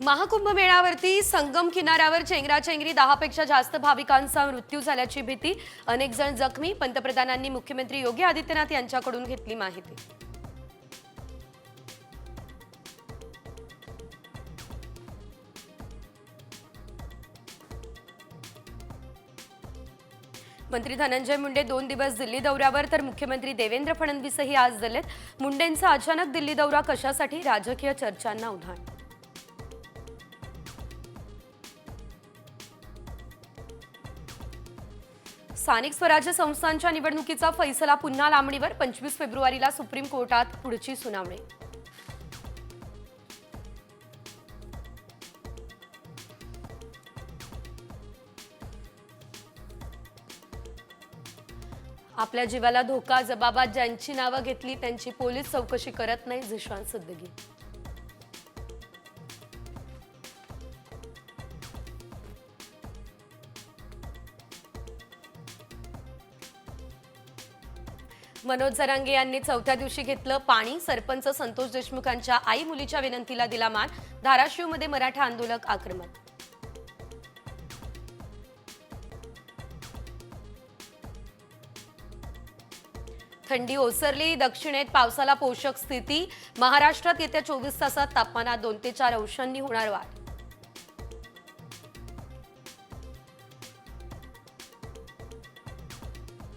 महाकुंभ मेळ्यावरती संगम किनाऱ्यावर चेंगराचेंगरी 10 पेक्षा जास्त भाविकांचा मृत्यू झाल्याची भीती, अनेक जण जखमी. पंतप्रधानांनी मुख्यमंत्री योगी आदित्यनाथ यांच्याकडून घेतली माहिती. मंत्री धनंजय मुंडे 2 दिवस दिल्ली दौऱ्यावर, तर मुख्यमंत्री देवेंद्र फडणवीसही आज दिल्लीत. मुंडेंचा अचानक दिल्ली दौरा कशासाठी? राजकीय चर्चांना उधाण. स्थानिक स्वराज्य संस्थांच्या निवडणुकीचा फैसला पुन्हा लांबणीवर. 25 फेब्रुवारीला सुप्रीम कोर्टात पुढची सुनावणी. आपल्या जीवाला धोका जबाबात ज्यांची नावं घेतली त्यांची पोलीस चौकशी करत नाही, झिशान सिद्दीकी. मनोज जरांगे यांनी चौथ्या दिवशी घेतलं पाणी. सरपंच संतोष देशमुखांच्या आई मुलीच्या विनंतीला दिला मान. धाराशिवमध्ये मराठा आंदोलक आक्रमक. थंडी ओसरली. दक्षिणेत पावसाला पोषक स्थिती. महाराष्ट्रात येत्या 24 तासात तापमानात 2 ते 4 अंशांनी होणार वाढ.